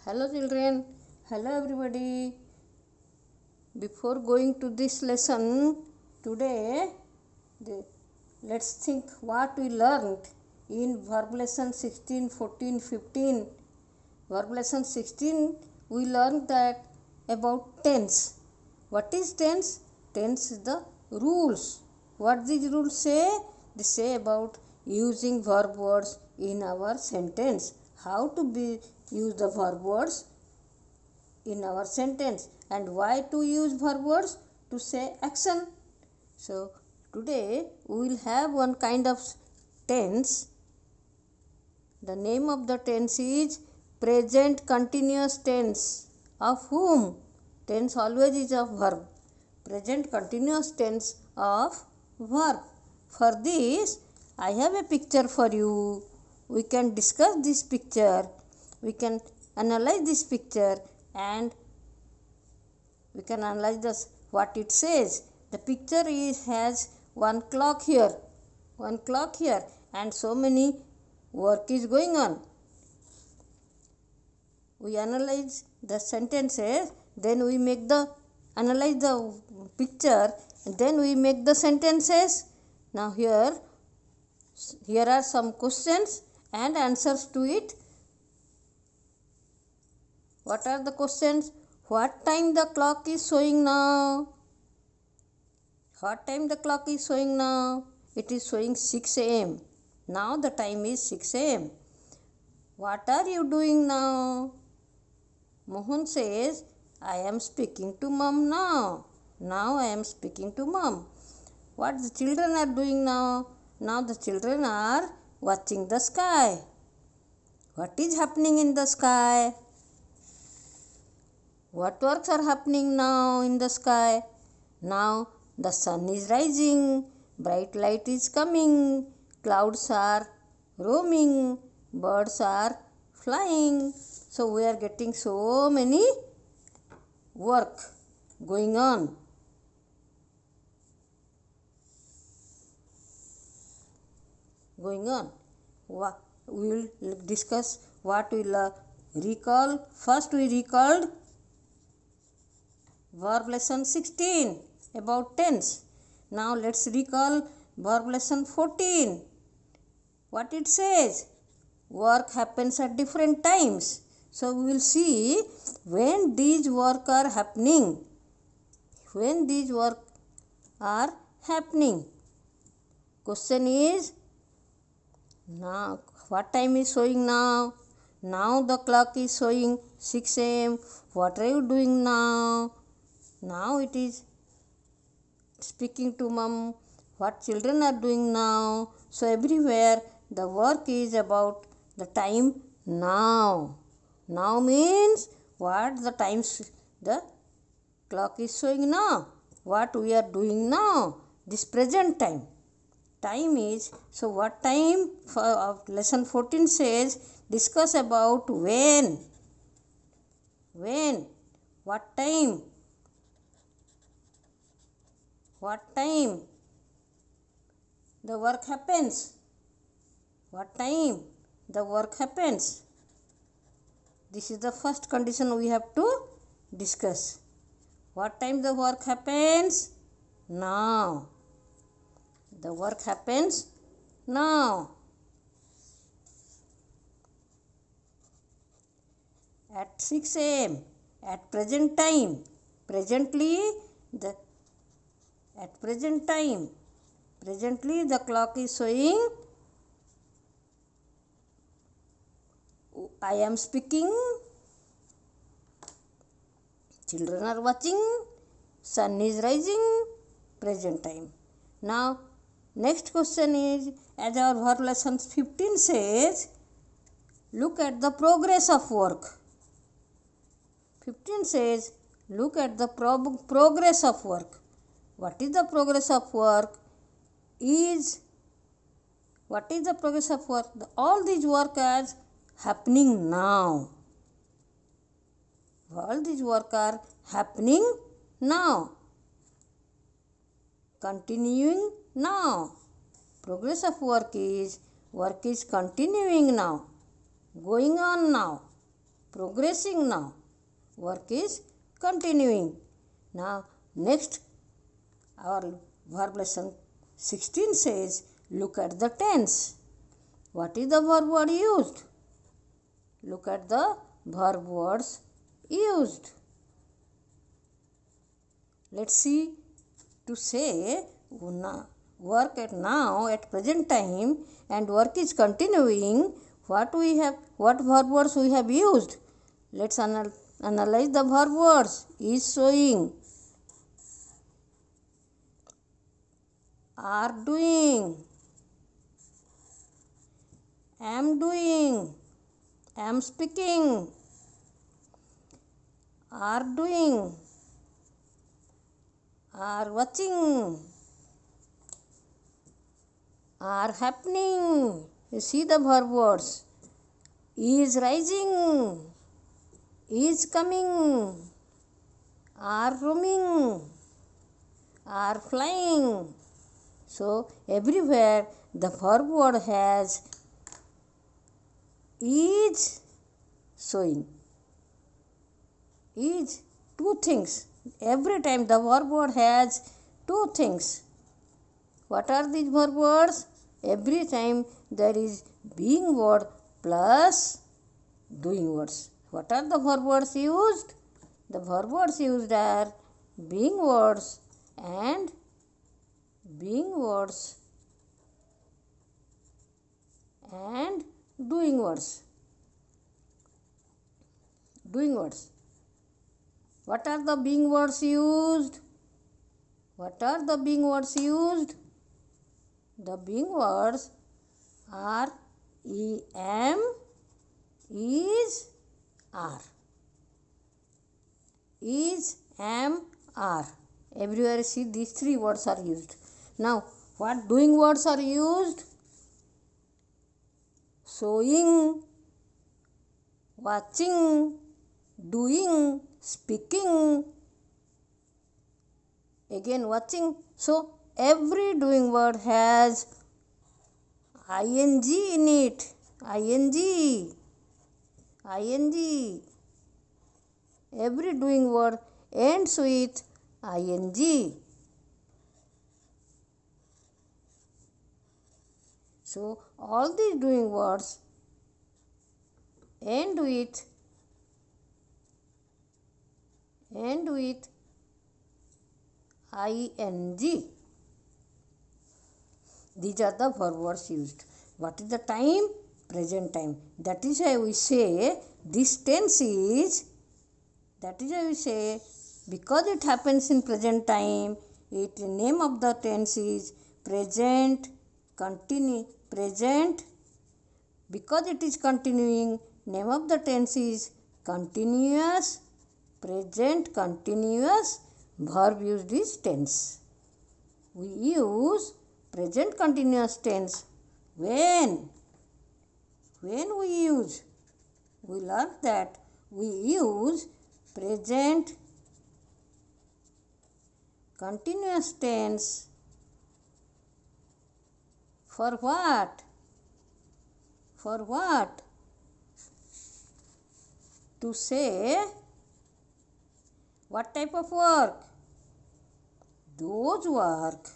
Hello children, hello everybody. Before going to this lesson today, let's think what we learned in verb lesson 16, 14, 15. Verb lesson 16 we learned that about tense. What is tense? Tense is the rules. What these rules say? They say about using verb words in our sentence. How to use the verb words in our sentence, and why to use verb words to say action. So today we will have one kind of tense. The name of the tense is present continuous tense. Of whom? Tense always is of verb. Present continuous tense of verb. For this I have a picture for you. We can discuss this picture. We can analyze this picture and we can analyze what it says. The picture has one clock here, and so many work is going on. We analyze the sentences, then we analyze the picture, and then we make the sentences. Now here are some questions and answers to it. What are the questions? What time the clock is showing now? What time the clock is showing now? It is showing 6 a.m. Now the time is 6 a.m. What are you doing now? Mohan says, I am speaking to mom now. Now I am speaking to mom. What the children are doing now? Now the children are watching the sky. What is happening in the sky? What works are happening now in the sky? Now the sun is rising, bright light is coming, clouds are roaming, birds are flying. So we are getting so many work going on. We will discuss what we will recall. First we recalled verb lesson 16 about tense. Now let's recall verb lesson 14. What it says? Work happens at different times. So we will see when these work are happening. When these work are happening. Question is, now what time is showing now? Now the clock is showing 6 a.m. What are you doing now? Now it is speaking to mom. What children are doing now? So everywhere the work is about the time now. Now means what the clock is showing now. What we are doing now. This present time. Time is, so what time of lesson 14 says, discuss about when. When. What time. What time the work happens? What time the work happens? This is the first condition we have to discuss. What time the work happens? Now. The work happens now. At 6 a.m. At present time. At present time. Presently the clock is showing. I am speaking. Children are watching. Sun is rising. Present time. Now next question is, as our verb lesson 15 says, look at the progress of work. 15 says, look at the progress of work. What is the progress of work? What is the progress of work? All these work are happening now. All these work are happening now. Continuing now. Progress of work is continuing now. Going on now. progressing now. Work is continuing. Now, next, our verb lesson 16 says, look at the tense. What is the verb word used? Look at the verb words used. Let's see to say work at now at present time and work is continuing. What verb words we have used? Let's analyze the verb words. Is showing, are doing, am doing, am speaking, are doing, are watching, are happening. You see the verb words. Is rising, is coming, are roaming, are flying. So everywhere the verb word has is showing. Is two things. Every time the verb word has two things. What are these verb words? Every time there is being word plus doing words. What are the verb words used? The verb words used are being words and being words and doing words. Doing words. What are the being words used? What are the being words used? The being words are am, is, are. Is, am, are. Everywhere see these three words are used. Now, what doing words are used? Showing, watching, doing, speaking, again watching. So, every doing word has ing in it. ing. Every doing word ends with ing. So, all these doing words end with ing. These are the verb words used. What is the time? Present time. That is why we say this tense is, that is why we say because it happens in present time, the name of the tense is present, present. Because it is continuing, name of the tense is continuous, present continuous. Verb used is tense. We use present continuous tense when we learn that we use present continuous tense for what? To say what type of work? Those work.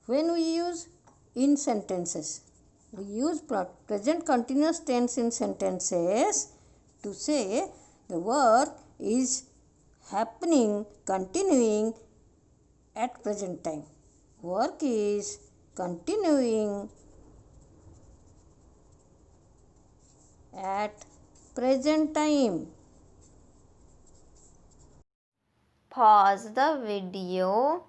When we use in sentences, we use present continuous tense in sentences to say the work is happening, continuing at present time. Work is continuing at present time. Pause the video,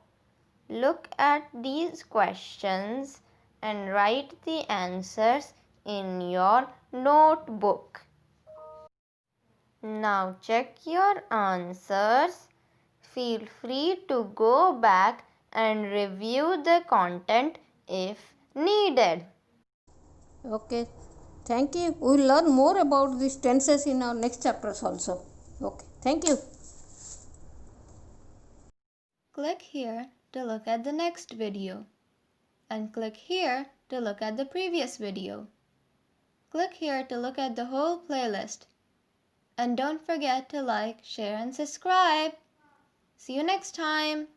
look at these questions and write the answers in your notebook. Now check your answers. Feel free to go back and review the content if needed. Okay, thank you. We will learn more about these tenses in our next chapters also. Okay, thank you. Click here to look at the next video and click here to look at the previous video. click here to look at the whole playlist. And don't forget to like, share, and subscribe. See you next time.